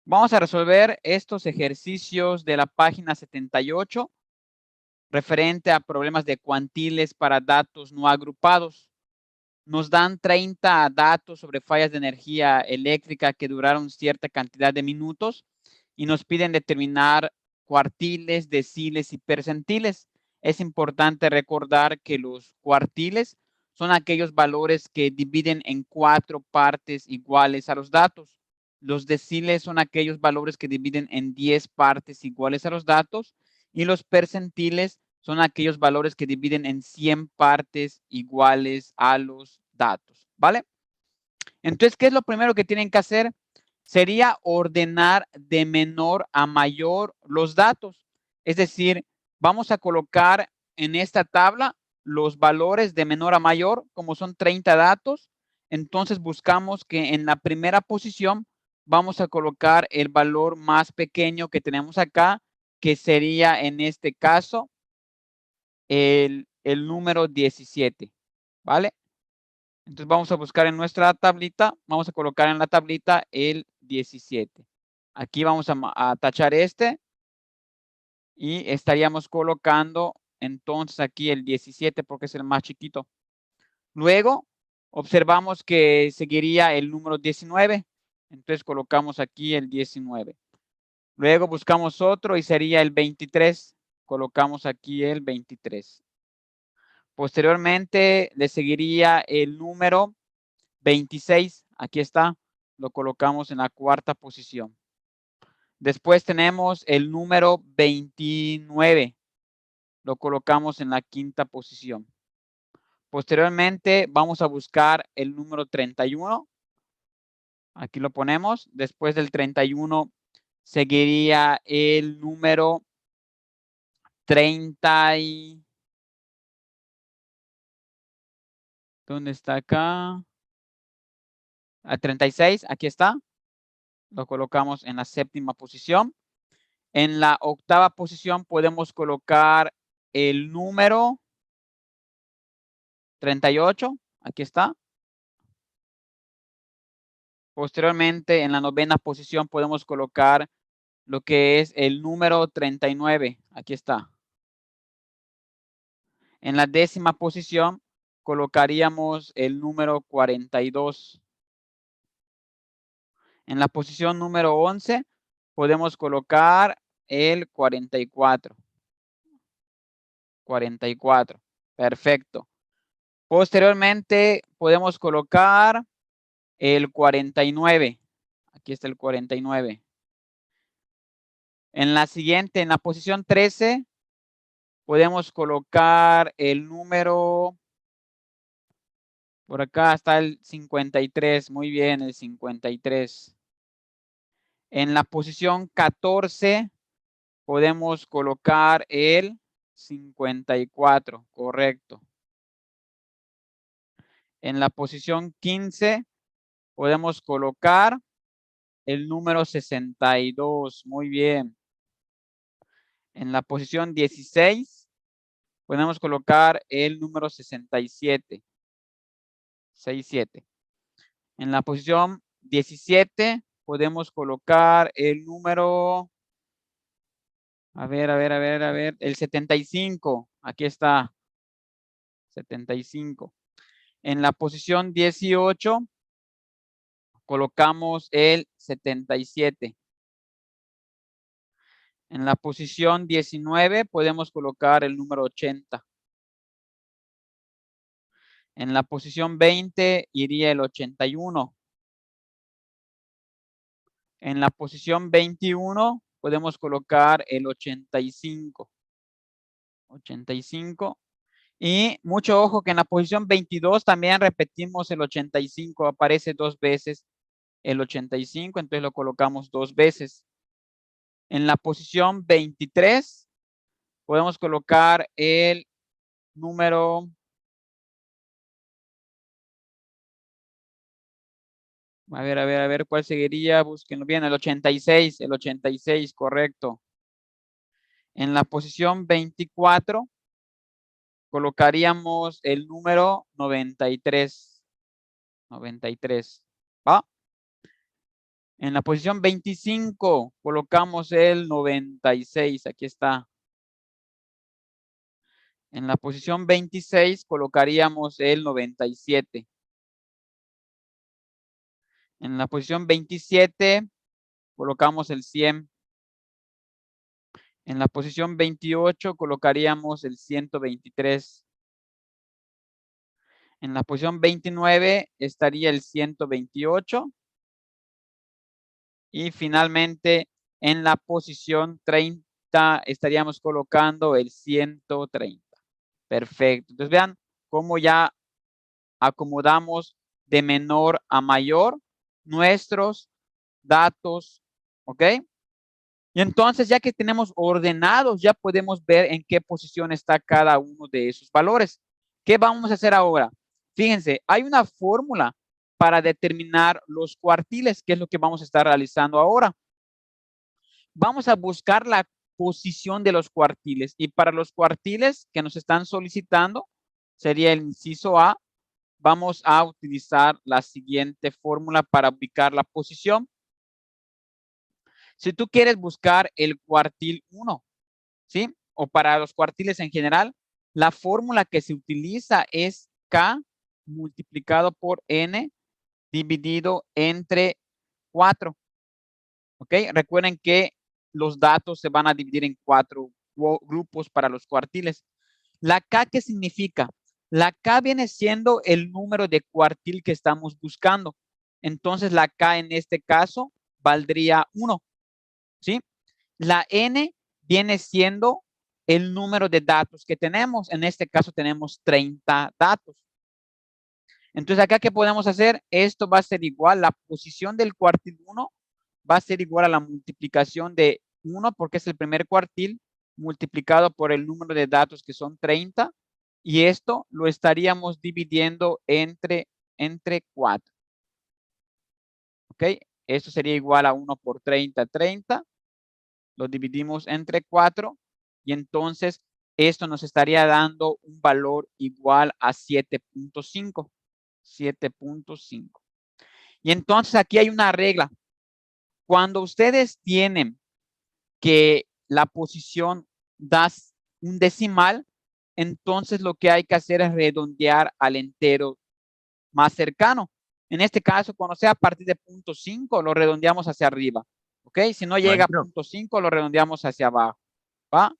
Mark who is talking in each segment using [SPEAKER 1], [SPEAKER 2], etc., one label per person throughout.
[SPEAKER 1] Vamos a resolver estos ejercicios de la página 78 referente a problemas de cuantiles para datos no agrupados. Nos dan 30 datos sobre fallas de energía eléctrica que duraron cierta cantidad de minutos y nos piden determinar cuartiles, deciles y percentiles. Es importante recordar que los cuartiles son aquellos valores que dividen en 4 partes iguales a los datos. Los deciles son aquellos valores que dividen en 10 partes iguales a los datos y los percentiles son aquellos valores que dividen en 100 partes iguales a los datos, ¿vale? Entonces, ¿qué es lo primero que tienen que hacer? Sería ordenar de menor a mayor los datos. Es decir, vamos a colocar en esta tabla los valores de menor a mayor, como son 30 datos. Entonces, buscamos que en la primera posición vamos a colocar el valor más pequeño que tenemos acá, que sería en este caso el número 17, ¿vale? Entonces vamos a buscar en nuestra tablita, vamos a colocar en la tablita el 17. Aquí vamos a tachar este y estaríamos colocando entonces aquí el 17 porque es el más chiquito. Luego observamos que seguiría el número 19, entonces colocamos aquí el 19. Luego buscamos otro y sería el 23, colocamos aquí el 23. Posteriormente le seguiría el número 26. Aquí está. Lo colocamos en la cuarta posición. Después tenemos el número 29. Lo colocamos en la quinta posición. Posteriormente vamos a buscar el número 31. Aquí lo ponemos. Después del 31 seguiría el número 30 y... ¿Dónde está acá? A 36, aquí está. Lo colocamos en la séptima posición. En la octava posición podemos colocar el número 38. Aquí está. Posteriormente, en la novena posición podemos colocar lo que es el número 39. Aquí está. En la décima posición colocaríamos el número 42. En la posición número 11 podemos colocar el 44. 44. Perfecto. Posteriormente podemos colocar el 49. Aquí está el 49. En la siguiente, en la posición 13, podemos colocar el número, por acá está el 53, muy bien, el 53. En la posición 14, podemos colocar el 54, correcto. En la posición 15, podemos colocar el número 62, muy bien. En la posición 16, podemos colocar el número 67. 67. En la posición 17 podemos colocar el número, a ver, el 75. Aquí está, 75. En la posición 18 colocamos el 77. En la posición 19 podemos colocar el número 80. En la posición 20 iría el 81. En la posición 21 podemos colocar el 85. 85. Y mucho ojo que en la posición 22 también repetimos el 85. Aparece 2 veces el 85, entonces lo colocamos 2 veces. En la posición 23 podemos colocar el número, a ver, ¿cuál seguiría? Búsquenlo bien, el 86, correcto. En la posición 24 colocaríamos el número 93. 93, ¿va? En la posición 25 colocamos el 96. Aquí está. En la posición 26 colocaríamos el 97. En la posición 27 colocamos el 100. En la posición 28 colocaríamos el 123. En la posición 29 estaría el 128. Y finalmente en la posición 30 estaríamos colocando el 130. Perfecto. Entonces vean cómo ya acomodamos de menor a mayor nuestros datos, ¿ok? Y entonces ya que tenemos ordenados, ya podemos ver en qué posición está cada uno de esos valores. ¿Qué vamos a hacer ahora? Fíjense, hay una fórmula para determinar los cuartiles, que es lo que vamos a estar realizando ahora. Vamos a buscar la posición de los cuartiles y para los cuartiles que nos están solicitando, sería el inciso A, vamos a utilizar la siguiente fórmula para ubicar la posición. Si tú quieres buscar el cuartil 1, ¿sí? O para los cuartiles en general, la fórmula que se utiliza es K multiplicado por N dividido entre 4. ¿Ok? Recuerden que los datos se van a dividir en 4 grupos para los cuartiles. ¿La K qué significa? La K viene siendo el número de cuartil que estamos buscando. Entonces la K en este caso valdría 1. ¿Sí? La N viene siendo el número de datos que tenemos. En este caso tenemos 30 datos. Entonces acá, ¿qué podemos hacer? Esto va a ser igual, la posición del cuartil 1 va a ser igual a la multiplicación de 1 porque es el primer cuartil multiplicado por el número de datos que son 30 y esto lo estaríamos dividiendo entre 4. ¿Ok? Esto sería igual a 1 por 30, 30. Lo dividimos entre 4 y entonces esto nos estaría dando un valor igual a 7.5. 7.5. Y entonces aquí hay una regla. Cuando ustedes tienen que la posición da un decimal, entonces lo que hay que hacer es redondear al entero más cercano. En este caso, cuando sea a partir de 0.5, lo redondeamos hacia arriba. ¿Ok? Si no llega a 0.5, lo redondeamos hacia abajo. ¿Va?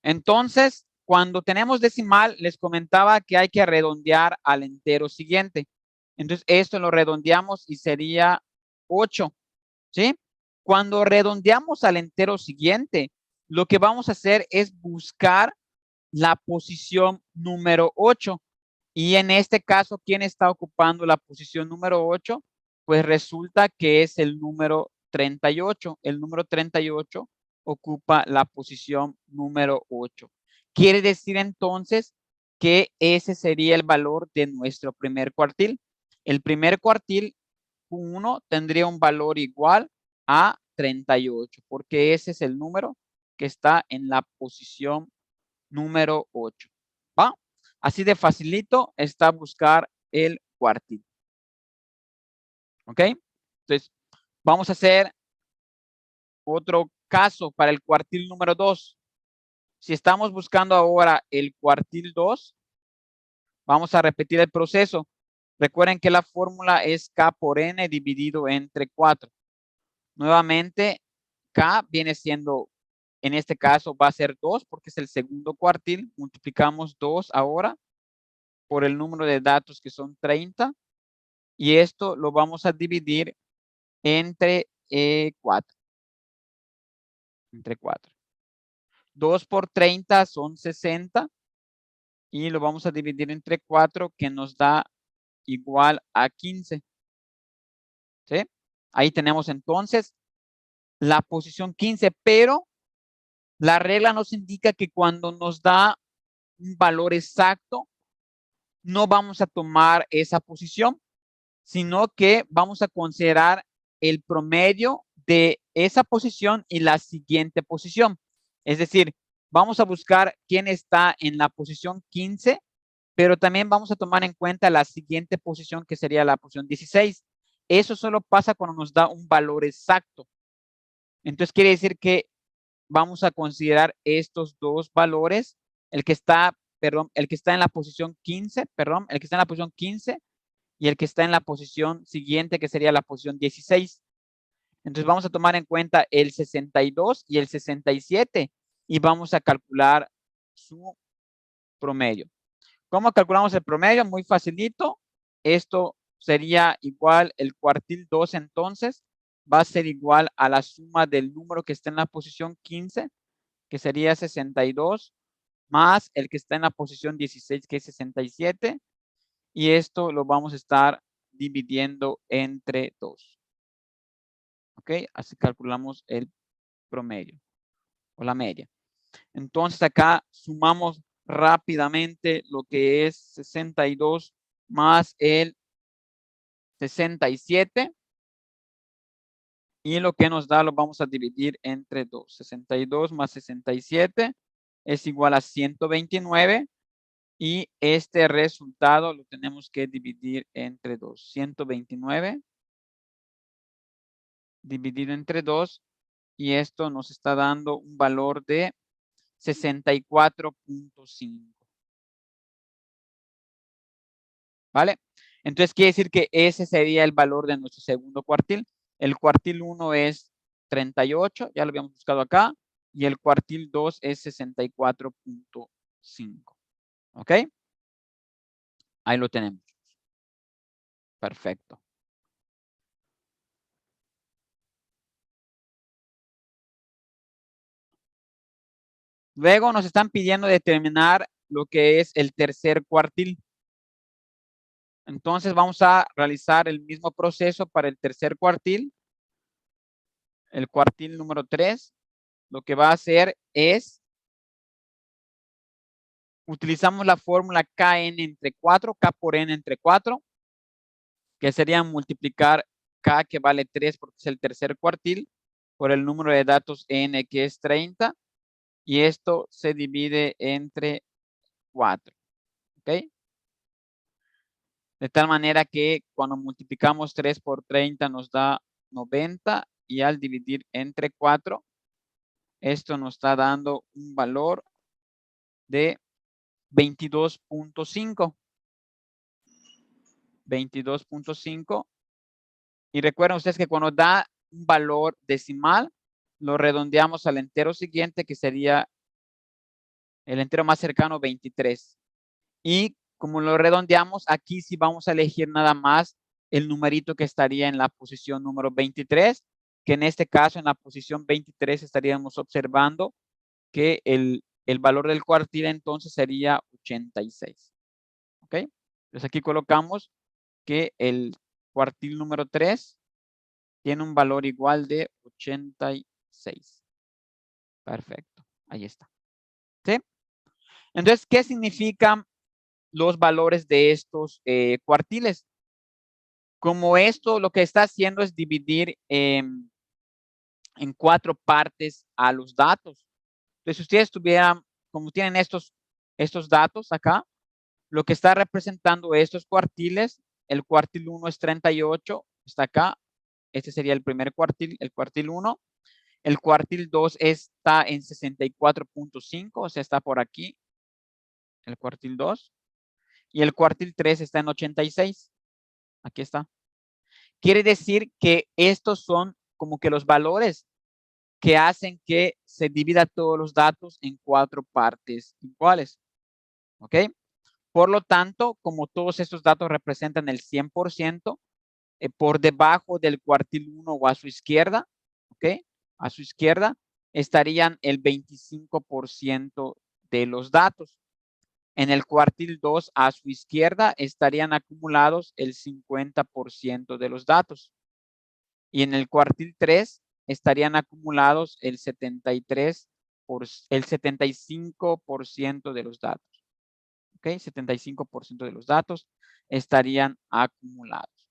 [SPEAKER 1] Entonces, cuando tenemos decimal, les comentaba que hay que redondear al entero siguiente. Entonces, esto lo redondeamos y sería 8. ¿Sí? Cuando redondeamos al entero siguiente, lo que vamos a hacer es buscar la posición número 8. Y en este caso, ¿quién está ocupando la posición número 8? Pues resulta que es el número 38. El número 38 ocupa la posición número 8. Quiere decir entonces que ese sería el valor de nuestro primer cuartil. El primer cuartil 1 tendría un valor igual a 38, porque ese es el número que está en la posición número 8. ¿Va? Así de facilito está buscar el cuartil. ¿Ok? Entonces, vamos a hacer otro caso para el cuartil número 2. Si estamos buscando ahora el cuartil 2, vamos a repetir el proceso. Recuerden que la fórmula es K por N dividido entre 4. Nuevamente, K viene siendo, en este caso va a ser 2 porque es el segundo cuartil. Multiplicamos 2 ahora por el número de datos que son 30. Y esto lo vamos a dividir entre 4. Entre 4. 2 por 30 son 60. Y lo vamos a dividir entre 4 que nos da igual a 15. ¿Sí? Ahí tenemos entonces la posición 15, pero la regla nos indica que cuando nos da un valor exacto, no vamos a tomar esa posición, sino que vamos a considerar el promedio de esa posición y la siguiente posición. Es decir, vamos a buscar quién está en la posición 15, pero también vamos a tomar en cuenta la siguiente posición, que sería la posición 16. Eso solo pasa cuando nos da un valor exacto. Entonces quiere decir que vamos a considerar estos dos valores, el que está en la posición 15, el que está en la posición 15 y el que está en la posición siguiente, que sería la posición 16. Entonces vamos a tomar en cuenta el 62 y el 67 y vamos a calcular su promedio. ¿Cómo calculamos el promedio? Muy facilito. Esto sería igual, el cuartil 2 entonces va a ser igual a la suma del número que está en la posición 15, que sería 62, más el que está en la posición 16, que es 67. Y esto lo vamos a estar dividiendo entre 2. ¿Ok? Así calculamos el promedio o la media. Entonces acá sumamos rápidamente lo que es 62 más el 67. Y lo que nos da lo vamos a dividir entre 2. 62 más 67 es igual a 129. Y este resultado lo tenemos que dividir entre 2. 129 dividido entre 2. Y esto nos está dando un valor de 64.5. ¿Vale? Entonces quiere decir que ese sería el valor de nuestro segundo cuartil. El cuartil 1 es 38, ya lo habíamos buscado acá. Y el cuartil 2 es 64.5. ¿Ok? Ahí lo tenemos. Perfecto. Luego nos están pidiendo determinar lo que es el tercer cuartil. Entonces vamos a realizar el mismo proceso para el tercer cuartil. El cuartil número 3. Lo que va a hacer es, utilizamos la fórmula Kn entre 4, K por N entre 4, que sería multiplicar K, que vale 3 porque es el tercer cuartil, por el número de datos N, que es 30. Y esto se divide entre 4. ¿Ok? De tal manera que cuando multiplicamos 3 por 30 nos da 90, y al dividir entre 4, esto nos está dando un valor de 22.5. 22.5. Y recuerden ustedes que cuando da un valor decimal, lo redondeamos al entero siguiente, que sería el entero más cercano, 23. Y como lo redondeamos, aquí sí vamos a elegir nada más el numerito que estaría en la posición número 23, que en este caso en la posición 23 estaríamos observando que el valor del cuartil entonces sería 86. ¿Ok? Entonces aquí colocamos que el cuartil número 3 tiene un valor igual de 86. Perfecto. Ahí está. ¿Sí? Entonces, ¿qué significan los valores de estos cuartiles? Como esto lo que está haciendo es dividir en 4 partes a los datos. Entonces, si ustedes tuvieran, como tienen estos datos acá, lo que está representando estos cuartiles, el cuartil 1 es 38, está acá. Este sería el primer cuartil, el cuartil 1. El cuartil 2 está en 64.5, o sea, está por aquí, el cuartil 2. Y el cuartil 3 está en 86. Aquí está. Quiere decir que estos son como que los valores que hacen que se divida todos los datos en 4 partes iguales. ¿Ok? Por lo tanto, como todos estos datos representan el 100%, por debajo del cuartil 1 o a su izquierda, ¿ok? A su izquierda estarían el 25% de los datos. En el cuartil 2 a su izquierda estarían acumulados el 50% de los datos. Y en el cuartil 3 estarían acumulados el 75% de los datos. ¿Ok? 75% de los datos estarían acumulados.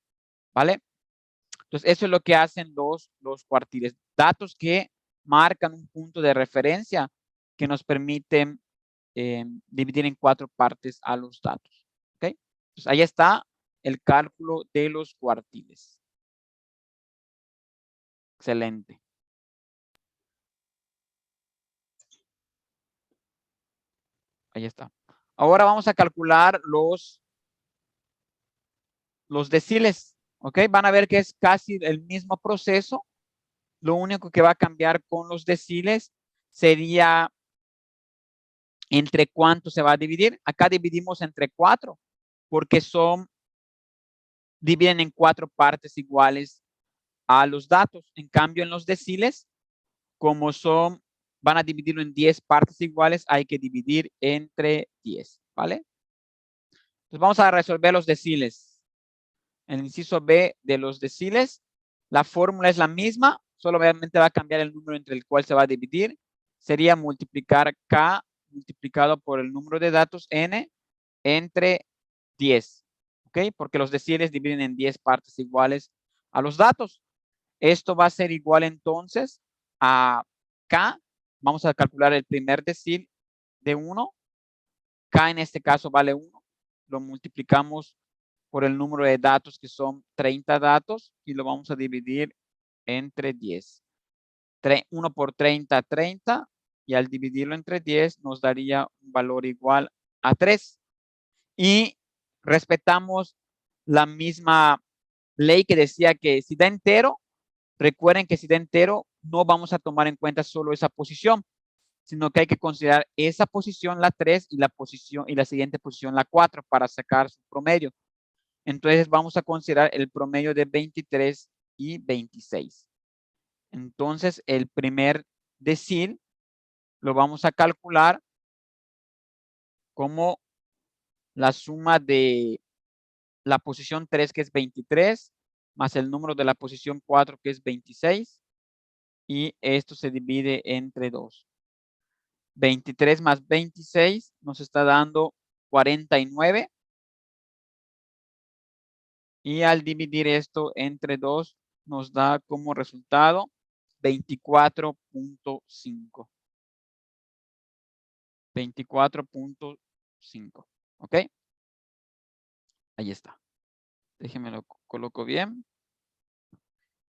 [SPEAKER 1] ¿Vale? Entonces, eso es lo que hacen los cuartiles. Datos que marcan un punto de referencia que nos permiten dividir en 4 partes a los datos. Pues ahí está el cálculo de los cuartiles. Excelente. Ahí está. Ahora vamos a calcular los deciles. ¿Ok? Van a ver que es casi el mismo proceso. Lo único que va a cambiar con los deciles sería entre cuánto se va a dividir. Acá dividimos entre 4 porque dividen en 4 partes iguales a los datos. En cambio, en los deciles, como van a dividirlo en 10 partes iguales, hay que dividir entre 10, ¿vale? Entonces vamos a resolver los deciles. En el inciso B de los deciles, la fórmula es la misma, solamente va a cambiar el número entre el cual se va a dividir. Sería multiplicar K multiplicado por el número de datos N entre 10, ¿ok? Porque los deciles dividen en 10 partes iguales a los datos. Esto va a ser igual entonces a K. Vamos a calcular el primer decil de 1. K en este caso vale 1. Lo multiplicamos por el número de datos que son 30 datos y lo vamos a dividir entre 10. 1 por 30, 30. Y al dividirlo entre 10 nos daría un valor igual a 3. Y respetamos la misma ley que decía que si da entero, recuerden que si da entero, no vamos a tomar en cuenta solo esa posición, sino que hay que considerar esa posición, la 3, y la siguiente posición, la 4, para sacar su promedio. Entonces vamos a considerar el promedio de 23 y 26. Entonces el primer decil lo vamos a calcular como la suma de la posición 3, que es 23, más el número de la posición 4, que es 26, y esto se divide entre 2. 23 más 26 nos está dando 49. Y al dividir esto entre 2 nos da como resultado 24.5. 24.5. ¿Ok? Ahí está. Déjenme lo coloco bien.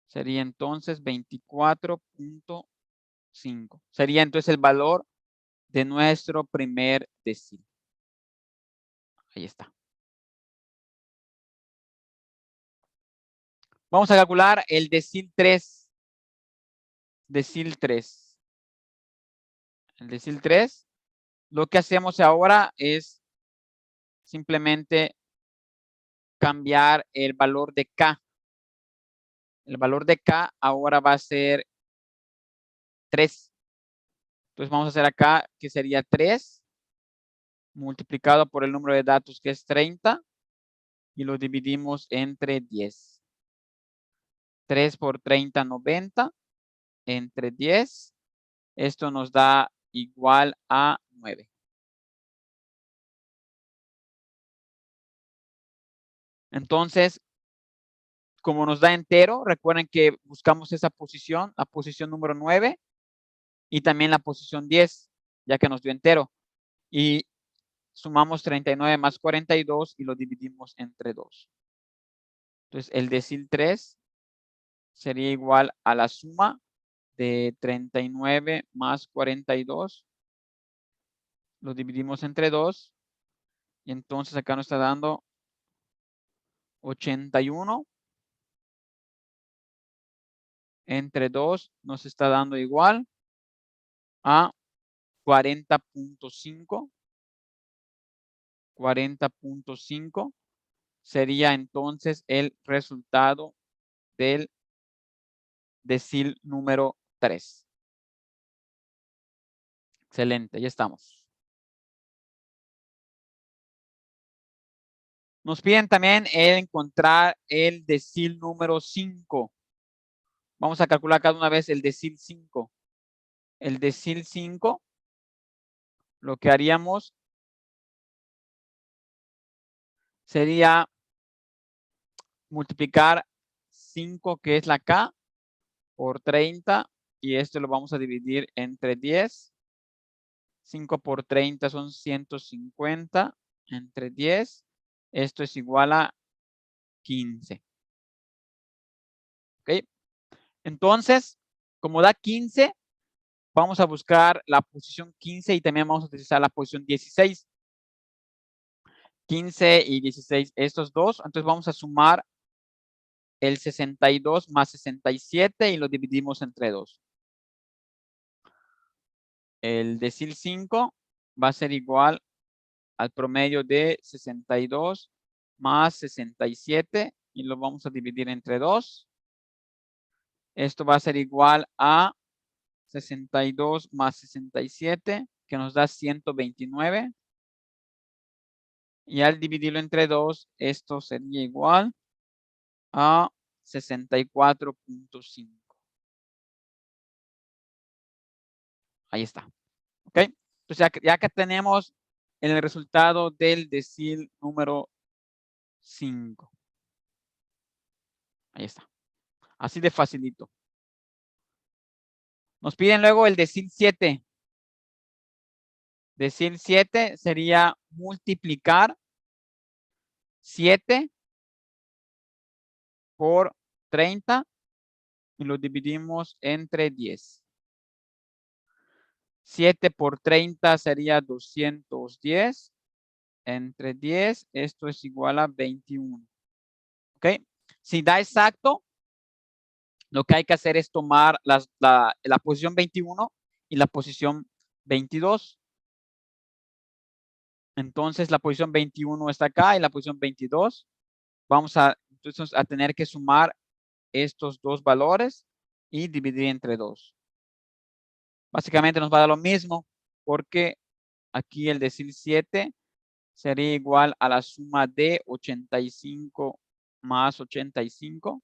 [SPEAKER 1] Sería entonces 24.5. Sería entonces el valor de nuestro primer decil. Ahí está. Vamos a calcular el decil 3. Decil 3. El decil 3. Lo que hacemos ahora es simplemente cambiar el valor de K. El valor de K ahora va a ser 3. Entonces vamos a hacer acá que sería 3 multiplicado por el número de datos, que es 30, y lo dividimos entre 10. 3 por 30, 90, entre 10. Esto nos da igual a 9. Entonces, como nos da entero, recuerden que buscamos esa posición, la posición número 9, y también la posición 10, ya que nos dio entero. Y sumamos 39 más 42 y lo dividimos entre 2. Entonces, el decil 3 sería igual a la suma de 39 más 42. Lo dividimos entre 2. Y entonces acá nos está dando 81. Entre 2 nos está dando igual a 40.5. 40.5 sería entonces el resultado del decil número 3. Excelente, ya estamos. Nos piden también encontrar el decil número 5. Vamos a calcular cada una vez el decil 5. El decil 5, lo que haríamos sería multiplicar 5, que es la K, por 30, y esto lo vamos a dividir entre 10. 5 por 30 son 150 entre 10. Esto es igual a 15. ¿Ok? Entonces, como da 15, vamos a buscar la posición 15 y también vamos a utilizar la posición 16. 15 y 16, estos dos. Entonces vamos a sumar el 62 más 67 y lo dividimos entre 2. El decil 5 va a ser igual al promedio de 62 más 67 y lo vamos a dividir entre 2. Esto va a ser igual a 62 más 67, que nos da 129. Y al dividirlo entre 2, esto sería igual a 64.5. Ahí está. ¿Ok? Entonces, ya que tenemos el resultado del decil número 5. Ahí está. Así de facilito. Nos piden luego el decil 7. Decil 7 sería multiplicar 7 por 30 y lo dividimos entre 10. 7 por 30 sería 210. Entre 10, esto es igual a 21. ¿Ok? Si da exacto, lo que hay que hacer es tomar la posición 21 y la posición 22. Entonces, la posición 21 está acá y la posición 22. Vamos entonces, a tener que sumar estos dos valores y dividir entre 2. Básicamente nos va a dar lo mismo porque aquí el decil 7 sería igual a la suma de 85 más 85.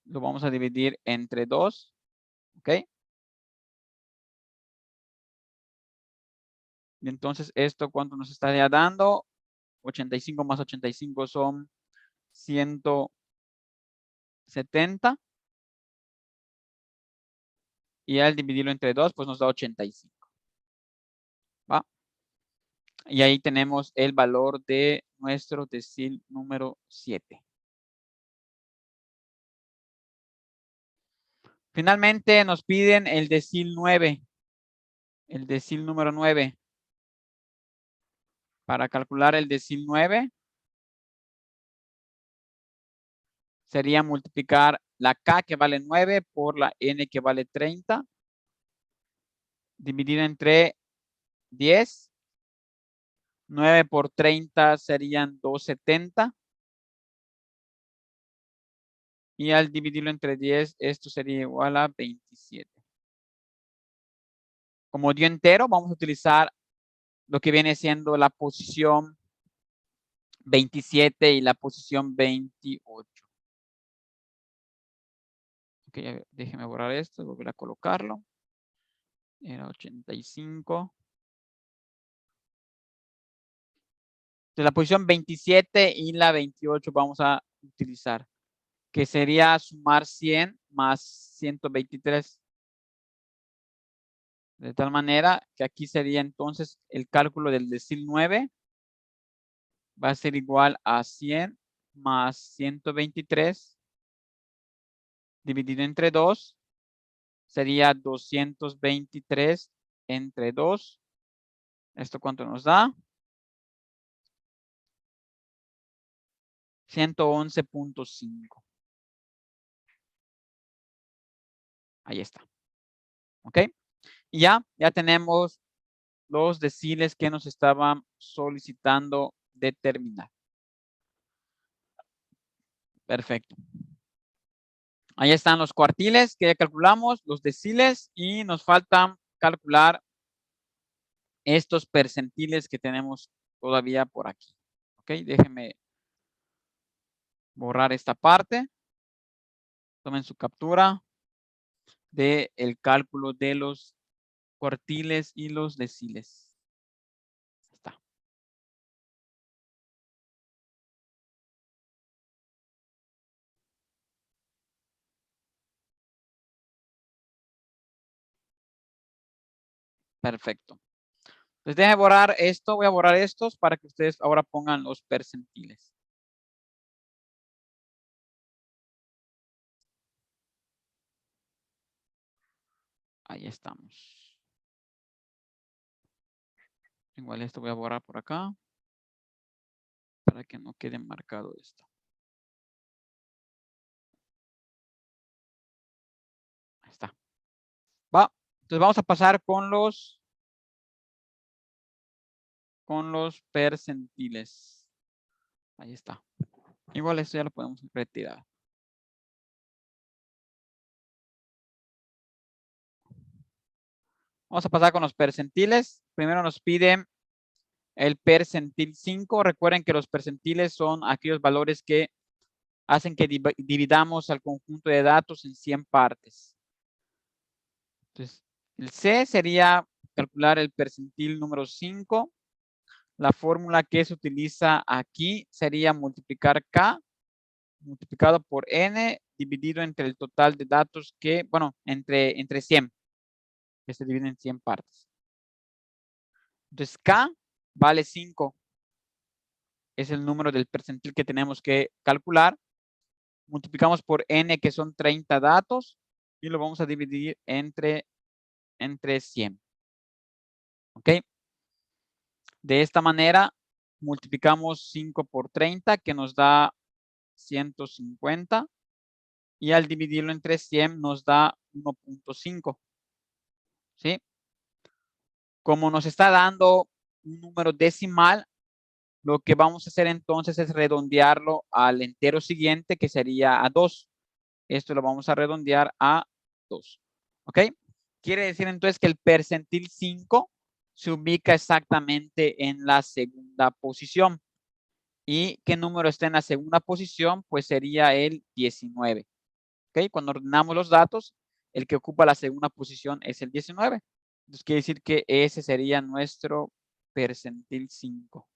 [SPEAKER 1] Lo vamos a dividir entre 2. ¿Ok? Y entonces, ¿esto cuánto nos estaría dando? 85 más 85 son 170. Y al dividirlo entre 2, pues nos da 85. ¿Va? Y ahí tenemos el valor de nuestro decil número 7. Finalmente nos piden el decil 9. El decil número 9. Para calcular el decil 9 sería multiplicar la K que vale 9 por la N que vale 30. Dividir entre 10. 9 por 30 serían 270. Y al dividirlo entre 10, esto sería igual a 27. Como dio entero, vamos a utilizar lo que viene siendo la posición 27 y la posición 28. Ok, déjeme borrar esto y volver a colocarlo. Era 85. De la posición 27 y la 28 vamos a utilizar, que sería sumar 100 más 123. De tal manera que aquí sería entonces el cálculo del decil 9 va a ser igual a 100 más 123 dividido entre 2 sería 223 entre 2. ¿Esto cuánto nos da? 111.5. Ahí está. ¿Ok? Y ya tenemos los deciles que nos estaban solicitando determinar. Perfecto. Ahí están los cuartiles que ya calculamos, los deciles, y nos falta calcular estos percentiles que tenemos todavía por aquí. Ok, déjenme borrar esta parte. Tomen su captura del cálculo de los cuartiles y los deciles. Está. Perfecto. Entonces, déjenme borrar esto. Voy a borrar estos para que ustedes ahora pongan los percentiles. Ahí estamos. Igual esto voy a borrar por acá para que no quede marcado esto. Ahí está. Va. Entonces vamos a pasar con los percentiles. Ahí está. Igual esto ya lo podemos retirar. Vamos a pasar con los percentiles. Primero nos piden el percentil 5. Recuerden que los percentiles son aquellos valores que hacen que dividamos al conjunto de datos en 100 partes. Entonces, el C sería calcular el percentil número 5. La fórmula que se utiliza aquí sería multiplicar K multiplicado por N dividido entre el total de datos que, bueno, entre 100, que se divide en 100 partes. Entonces, K vale 5. Es el número del percentil que tenemos que calcular. Multiplicamos por N, que son 30 datos, y lo vamos a dividir entre 100. ¿Ok? De esta manera, multiplicamos 5 por 30, que nos da 150. Y al dividirlo entre 100 nos da 1.5. ¿Sí? Como nos está dando un número decimal, lo que vamos a hacer entonces es redondearlo al entero siguiente, que sería a 2. Esto lo vamos a redondear a 2. ¿Ok? Quiere decir entonces que el percentil 5 se ubica exactamente en la segunda posición. ¿Y qué número está en la segunda posición? Pues sería el 19. ¿Ok? Cuando ordenamos los datos, el que ocupa la segunda posición es el 19. Entonces quiere decir que ese sería nuestro percentil 5.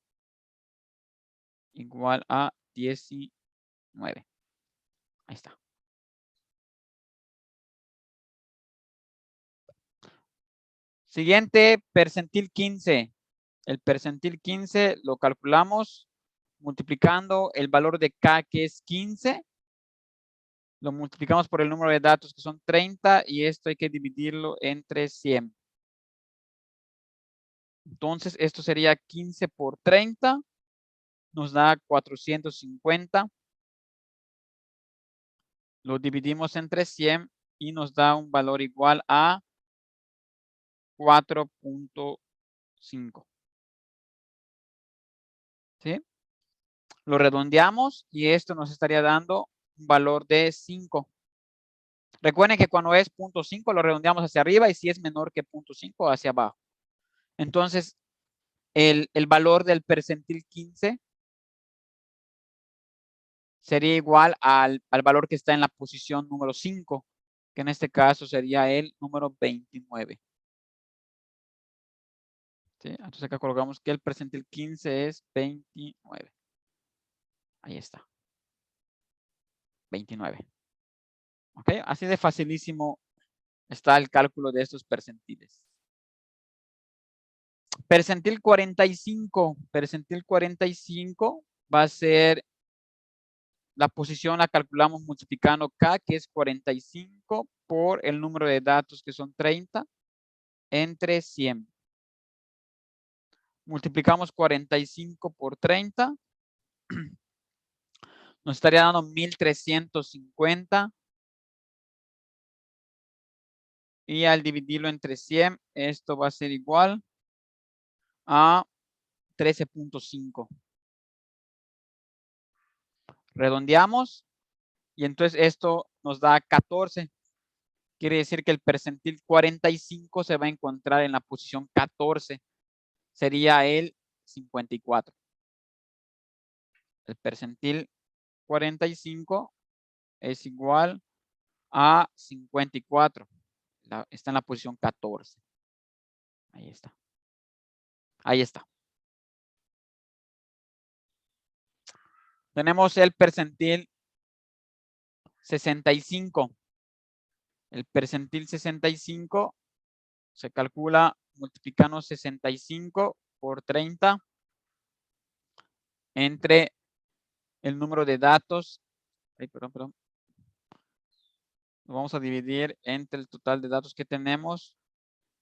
[SPEAKER 1] Igual a 19. Ahí está. Siguiente, percentil 15. El percentil 15 lo calculamos multiplicando el valor de K, que es 15. Lo multiplicamos por el número de datos, que son 30, y esto hay que dividirlo entre 100. Entonces, esto sería 15 por 30. Nos da 450. Lo dividimos entre 100 y nos da un valor igual a 4.5. ¿Sí? Lo redondeamos y esto nos estaría dando un valor de 5. Recuerden que cuando es 0.5 lo redondeamos hacia arriba, y si es menor que 0.5 hacia abajo. Entonces, el valor del percentil 15 sería igual al valor que está en la posición número 5, que en este caso sería el número 29. ¿Sí? Entonces acá colocamos que el percentil 15 es 29. Ahí está. 29. ¿Ok? Así de facilísimo está el cálculo de estos percentiles. Percentil 45. Percentil 45 va a ser la posición, la calculamos multiplicando K, que es 45, por el número de datos, que son 30, entre 100. Multiplicamos 45 por 30. Nos estaría dando 1350. Y al dividirlo entre 100, esto va a ser igual a 13.5. Redondeamos y entonces esto nos da 14. Quiere decir que el percentil 45 se va a encontrar en la posición 14. Sería el 54. El percentil 45 es igual a 54. Está en la posición 14. Ahí está. Ahí está. Tenemos el percentil 65. El percentil 65 se calcula multiplicando 65 por 30 entre el número de datos. Ay, perdón. Lo vamos a dividir entre el total de datos que tenemos,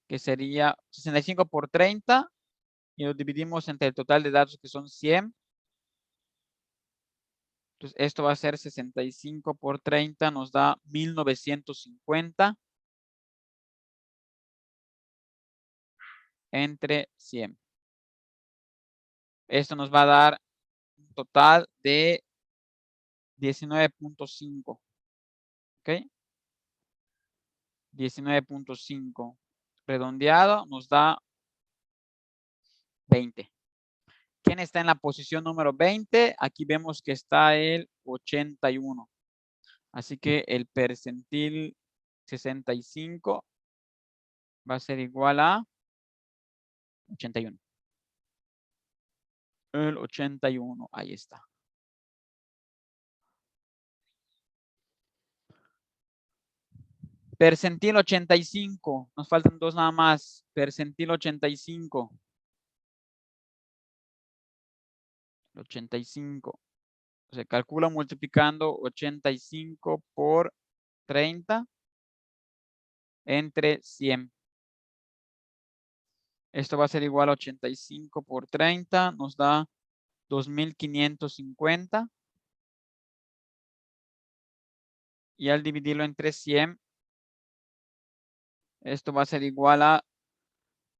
[SPEAKER 1] que sería 65 por 30, y lo dividimos entre el total de datos, que son 100. Entonces, esto va a ser 65 por 30, nos da 1950 entre 100. Esto nos va a dar un total de 19.5. ¿Ok? 19.5 redondeado nos da 20. ¿Quién está en la posición número 20? Aquí vemos que está el 81. Así que el percentil 65 va a ser igual a 81. El 81, ahí está. Percentil 85, nos faltan dos nada más. Percentil 85. 85. Se calcula multiplicando 85 por 30 entre 100. Esto va a ser igual a 85 por 30, nos da 2550. Y al dividirlo entre 100, esto va a ser igual a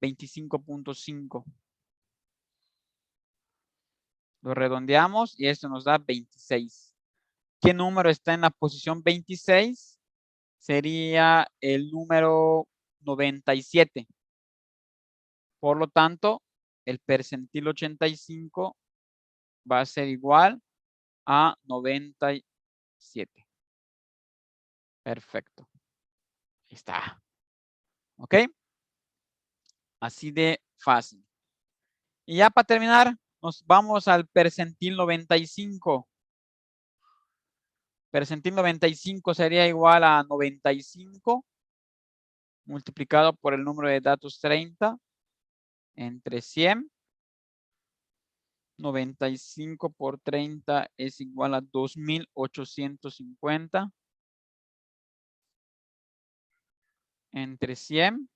[SPEAKER 1] 25.5. Lo redondeamos y esto nos da 26. ¿Qué número está en la posición 26? Sería el número 97. Por lo tanto, el percentil 85 va a ser igual a 97. Perfecto. Ahí está. ¿Ok? Así de fácil. Y ya para terminar, nos vamos al percentil 95. Percentil 95 sería igual a 95 multiplicado por el número de datos 30 entre 100. 95 por 30 es igual a 2850 entre 100.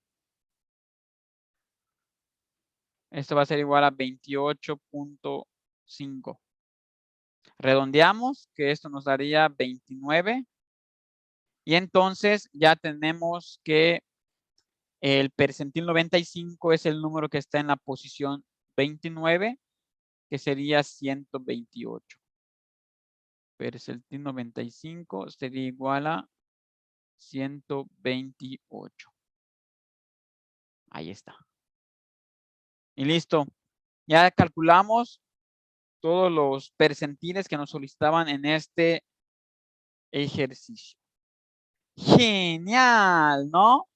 [SPEAKER 1] Esto va a ser igual a 28.5. Redondeamos, que esto nos daría 29. Y entonces ya tenemos que el percentil 95 es el número que está en la posición 29, que sería 128. Percentil 95 sería igual a 128. Ahí está. Y listo. Ya calculamos todos los percentiles que nos solicitaban en este ejercicio. Genial, ¿no?